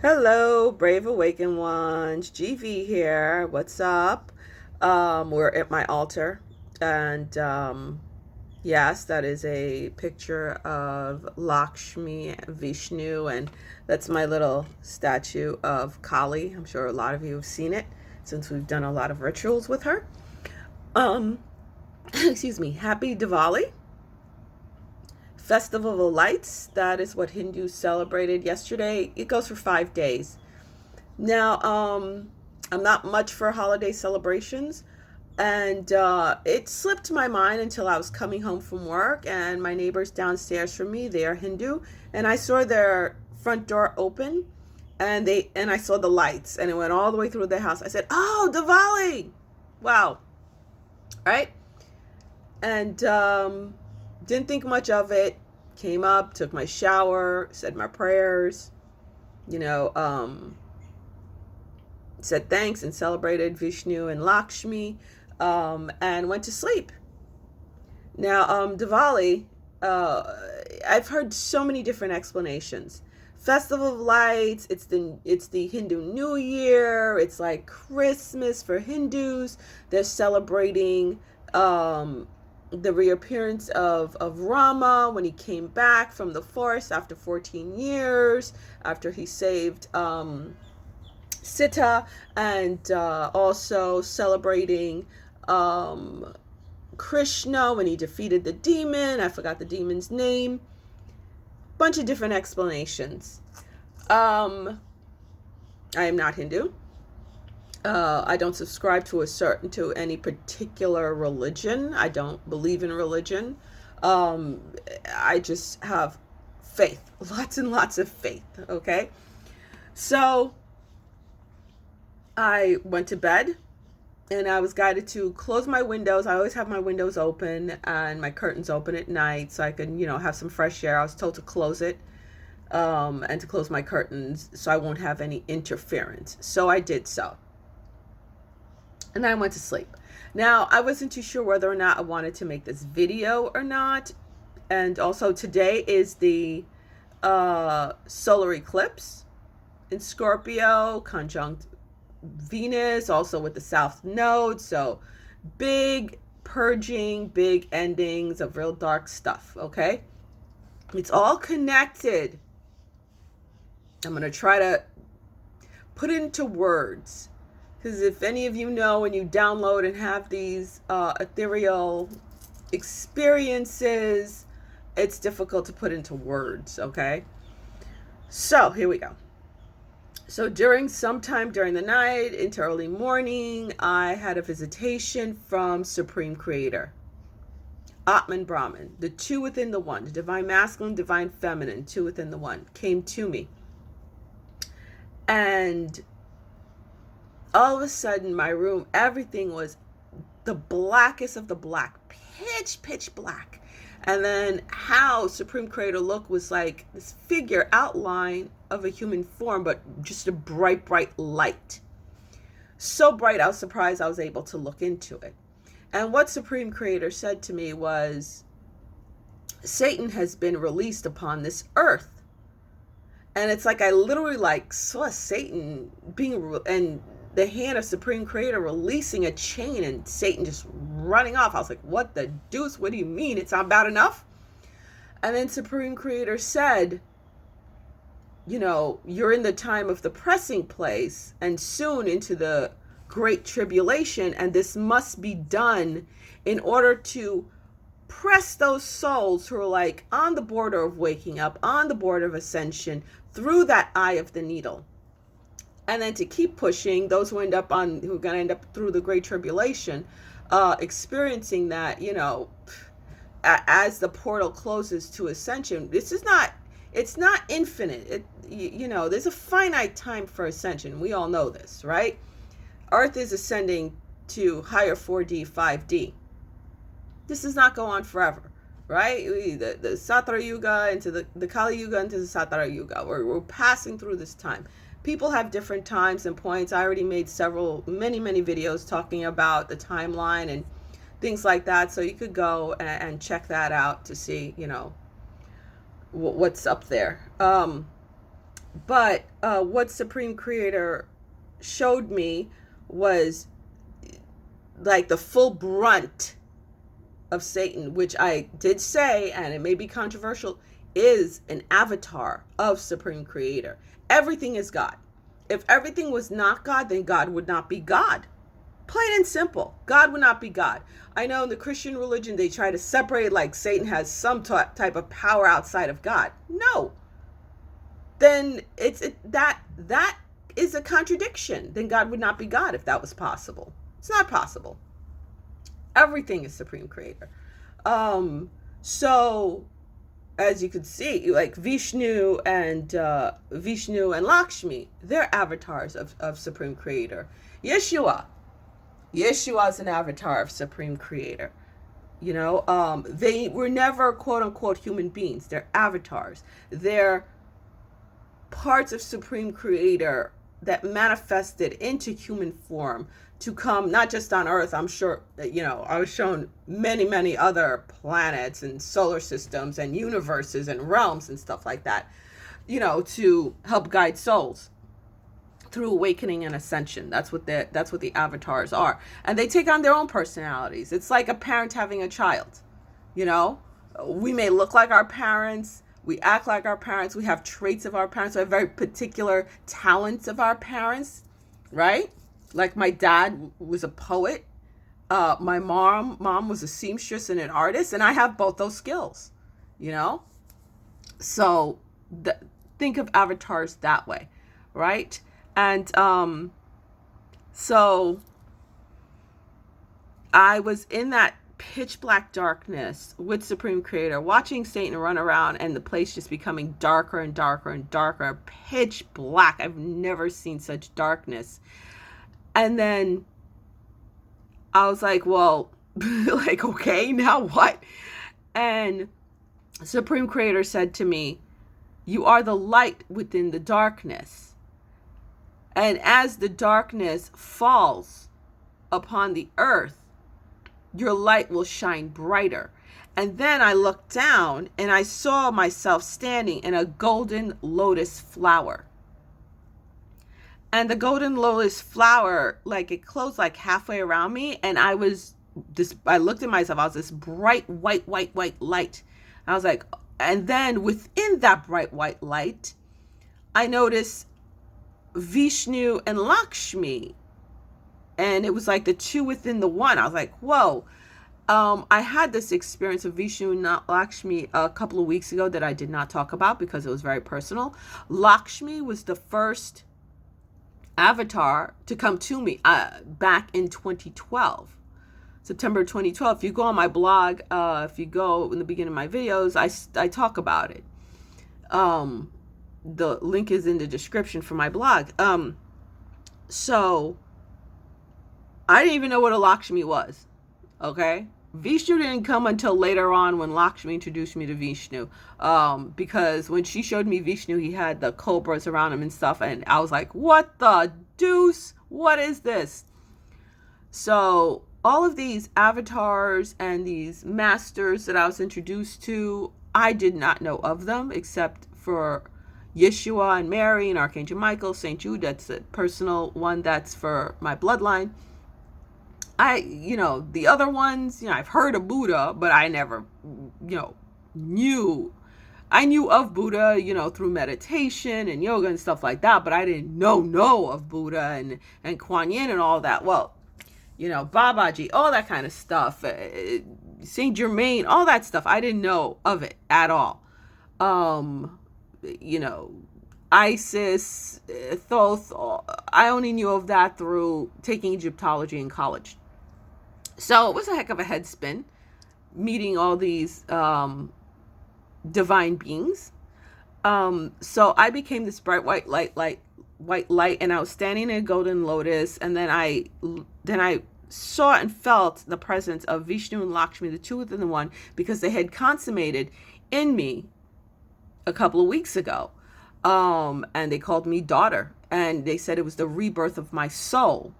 Hello, brave awakened ones. GV here. What's up? We're at my altar, and yes, that is a picture of Lakshmi Vishnu, and that's my little statue of Kali. I'm sure a lot of you have seen it since we've done a lot of rituals with her. Um, excuse me. Happy Diwali, Festival of Lights. That is what Hindus celebrated yesterday. It goes for 5 days. Now, I'm not much for holiday celebrations, and it slipped my mind until I was coming home from work, and my neighbors downstairs from me, they are Hindu, and I saw their front door open, and I saw the lights, and it went all the way through the house. I said, "Oh, Diwali! Wow!" Right? And didn't think much of it. Came up, took my shower, said my prayers. You know, said thanks and celebrated Vishnu and Lakshmi, and went to sleep. Now, Diwali, I've heard so many different explanations. Festival of Lights, it's the Hindu New Year. It's like Christmas for Hindus. They're celebrating the reappearance of Rama when he came back from the forest after 14 years, after he saved Sita, and also celebrating um, Krishna when he defeated the demon. I forgot the demon's name. Bunch of different explanations. I am not Hindu. I don't subscribe to any particular religion. I don't believe in religion. Um, I just have faith, lots and lots of faith. Okay, so I went to bed and I was guided to close my windows. I always have my windows open and my curtains open at night so I can, have some fresh air. I was told to close it, and to close my curtains so I won't have any interference. So I did so. And then I went to sleep. Now, I wasn't too sure whether or not I wanted to make this video or not. And also, today is the solar eclipse in Scorpio, conjunct Venus, also with the South Node. So big purging, big endings of real dark stuff, okay? It's all connected. I'm going to try to put it into words. Because if any of you know, when you download and have these ethereal experiences, it's difficult to put into words, okay? So here we go. So sometime during the night into early morning, I had a visitation from Supreme Creator, Atman Brahman, the two within the one, the divine masculine, divine feminine, two within the one, came to me. And all of a sudden, my room, everything was the blackest of the black, pitch black. And then how Supreme Creator looked was like this figure outline of a human form, but just a bright light. So bright, I was surprised I was able to look into it. And what Supreme Creator said to me was, Satan has been released upon this earth. And it's like I literally saw Satan and the hand of Supreme Creator releasing a chain and Satan just running off. I was like, what the deuce? What do you mean? It's not bad enough? And then Supreme Creator said, you're in the time of the pressing place and soon into the great tribulation. And this must be done in order to press those souls who are on the border of waking up, on the border of ascension, through that eye of the needle. And then to keep pushing those who are going to end up through the great tribulation, experiencing that, as the portal closes to ascension. It's not infinite. There's a finite time for ascension. We all know this, right? Earth is ascending to higher 4D, 5D. This does not go on forever, right? The Satara Yuga into the Kali Yuga into the Satara Yuga. We're passing through this time. People have different times and points. I already made many videos talking about the timeline and things like that. So you could go and check that out to see, what's up there. But what Supreme Creator showed me was like the full brunt of Satan, which I did say, and it may be controversial, is an avatar of Supreme Creator. Everything is God. If everything was not God, then God would not be God. Plain and simple. God would not be God. I know in the Christian religion, they try to separate, like Satan has some type of power outside of God. No. Then that is a contradiction. Then God would not be God if that was possible. It's not possible. Everything is Supreme Creator. So as you can see, like Vishnu and Lakshmi, they're avatars of Supreme Creator. Yeshua is an avatar of Supreme Creator. You know, they were never quote unquote human beings. They're avatars. They're parts of Supreme Creator that manifested into human form to come not just on Earth. I'm sure that, you know, I was shown many other planets and solar systems and universes and realms and stuff like that, you know, to help guide souls through awakening and ascension. That's what the avatars are. And they take on their own personalities. It's like a parent having a child. You know, we may look like our parents, we act like our parents, we have traits of our parents, we have very particular talents of our parents, right? Like my dad was a poet. My mom was a seamstress and an artist, and I have both those skills, you know? So think of avatars that way, right? And so I was in that pitch black darkness with Supreme Creator, watching Satan run around and the place just becoming darker and darker and darker, pitch black. I've never seen such darkness. And then I was like, well, like, okay, now what? And Supreme Creator said to me, you are the light within the darkness. And as the darkness falls upon the earth, your light will shine brighter. And then I looked down and I saw myself standing in a golden lotus flower. And the golden lotus flower, like, it closed like halfway around me. And I looked at myself, I was this bright, white light. I was like, and then within that bright white light, I noticed Vishnu and Lakshmi. And it was like the two within the one. I was like, whoa. I had this experience of Vishnu and Lakshmi a couple of weeks ago that I did not talk about because it was very personal. Lakshmi was the first avatar to come to me back in 2012, September 2012. If you go on my blog, if you go in the beginning of my videos, I talk about it. The link is in the description for my blog. So I didn't even know what a Lakshmi was. Okay. Vishnu didn't come until later on when Lakshmi introduced me to Vishnu. Because when she showed me Vishnu, he had the cobras around him and stuff. And I was like, what the deuce? What is this? So all of these avatars and these masters that I was introduced to, I did not know of them except for Yeshua and Mary and Archangel Michael, St. Jude. That's a personal one. That's for my bloodline. The other ones, I've heard of Buddha, but I never, knew. I knew of Buddha, through meditation and yoga and stuff like that, but I didn't know of Buddha and Kuan Yin and all that. Well, Babaji, all that kind of stuff, Saint Germain, all that stuff. I didn't know of it at all. Isis, Thoth, I only knew of that through taking Egyptology in college. So it was a heck of a head spin, meeting all these divine beings. So I became this bright white light, and I was standing in a golden lotus, and then I saw and felt the presence of Vishnu and Lakshmi, the two within the one, because they had consummated in me a couple of weeks ago. And they called me daughter, and they said it was the rebirth of my soul.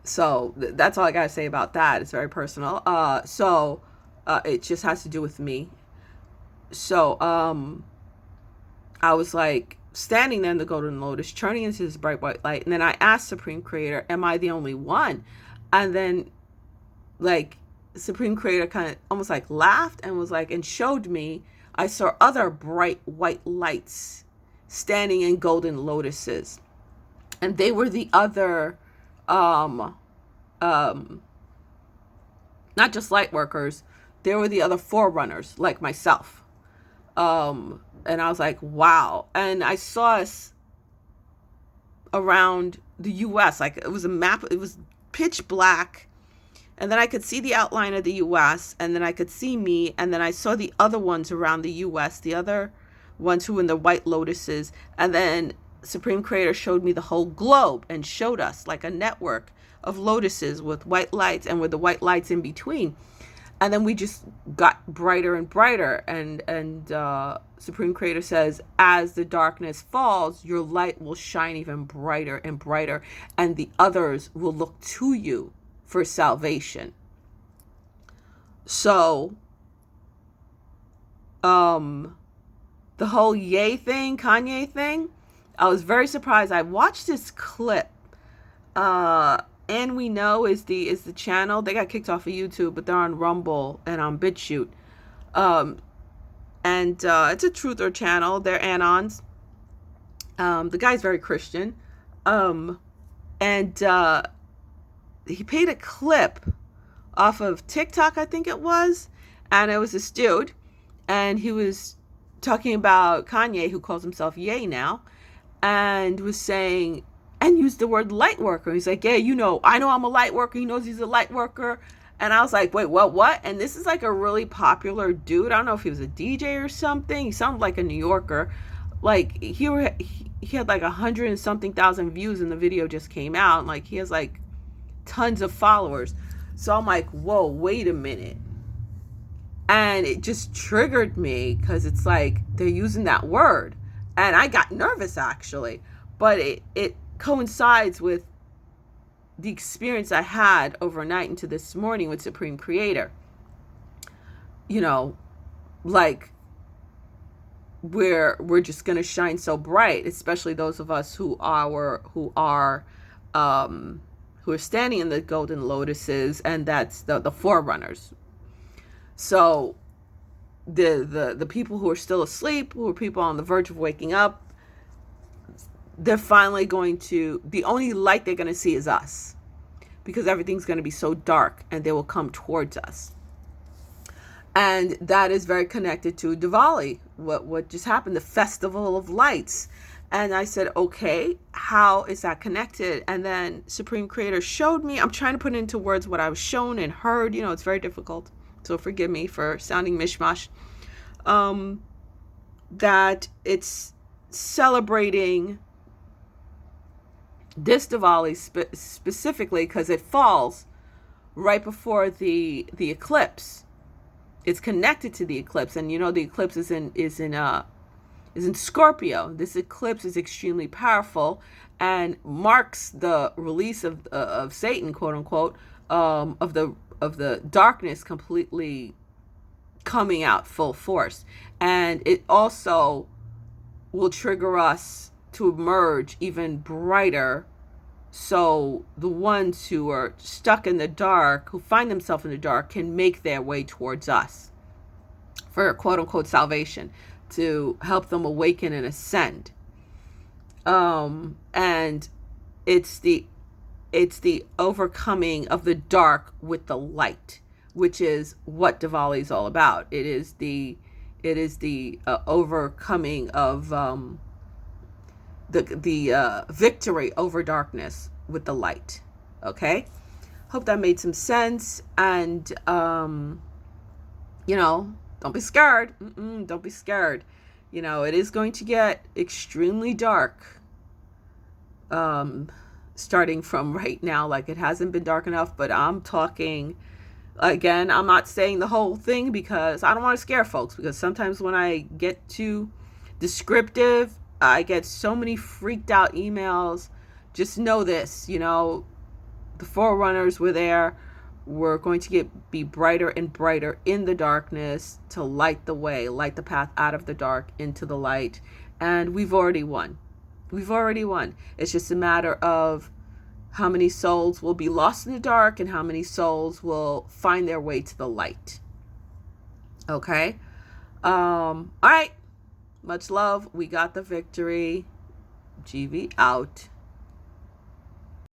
So that's all I got to say about that. It's very personal. It just has to do with me. So, I was like standing there in the golden lotus, turning into this bright white light. And then I asked Supreme Creator, am I the only one? And then like Supreme Creator kind of almost like laughed and was like, and showed me, I saw other bright white lights standing in golden lotuses. And they were the other, not just light workers, they were the other forerunners like myself. And I was like, wow. And I saw us around the US, like it was a map, it was pitch black. And then I could see the outline of the US, and then I could see me, and then I saw the other ones around the US, the other ones who were in the white lotuses. And then Supreme Creator showed me the whole globe and showed us like a network of lotuses with white lights and with the white lights in between. And then we just got brighter and brighter. And Supreme Creator says, as the darkness falls, your light will shine even brighter and brighter, and the others will look to you for salvation. So, the whole Ye thing, Kanye thing, I was very surprised. I watched this clip. And We Know is the channel. They got kicked off of YouTube, but they're on Rumble and on BitChute. And it's a truther channel. They're Anons. The guy's very Christian. And he paid a clip off of TikTok, I think it was. And it was this dude. And he was talking about Kanye, who calls himself Ye now. And was saying, and used the word light worker. He's like, yeah, you know, I know I'm a light worker. He knows he's a light worker. And I was like, wait, what? And this is like a really popular dude. I don't know if he was a DJ or something. He sounded like a New Yorker. Like he had like 100 and something thousand views, and the video just came out. And like he has like tons of followers. So I'm like, whoa, wait a minute. And it just triggered me because it's like they're using that word. And I got nervous actually. But it coincides with the experience I had overnight into this morning with Supreme Creator. You know, like we're just gonna shine so bright, especially those of us who are standing in the golden lotuses, and that's the forerunners. So the people who are still asleep, who are people on the verge of waking up, they're finally going to, the only light they're going to see is us, because everything's going to be so dark, and they will come towards us. And that is very connected to Dewali, what just happened, the Festival of Lights. And I said, okay, how is that connected? And then Supreme Creator showed me, I'm trying to put into words what I was shown and heard. You know, it's very difficult, so forgive me for sounding mishmash. That it's celebrating this Dewali specifically because it falls right before the eclipse. It's connected to the eclipse, and you know the eclipse is in Scorpio. This eclipse is extremely powerful and marks the release of Satan, quote unquote, of the darkness completely coming out full force. And it also will trigger us to emerge even brighter, so the ones who are stuck in the dark, who find themselves in the dark, can make their way towards us for quote unquote salvation, to help them awaken and ascend. And it's the overcoming of the dark with the light, which is what Dewali is all about. It is the overcoming of the victory over darkness with the light. Okay, hope that made some sense. And you know, don't be scared. Don't be scared. You know, it is going to get extremely dark starting from right now. Like, it hasn't been dark enough, but I'm talking, again, I'm not saying the whole thing because I don't want to scare folks, because sometimes when I get too descriptive, I get so many freaked out emails. Just know this, you know, the forerunners were there. We're going to be brighter and brighter in the darkness to light the way, light the path out of the dark into the light. And we've already won. We've already won. It's just a matter of how many souls will be lost in the dark and how many souls will find their way to the light. Okay? All right. Much love. We got the victory. GV out.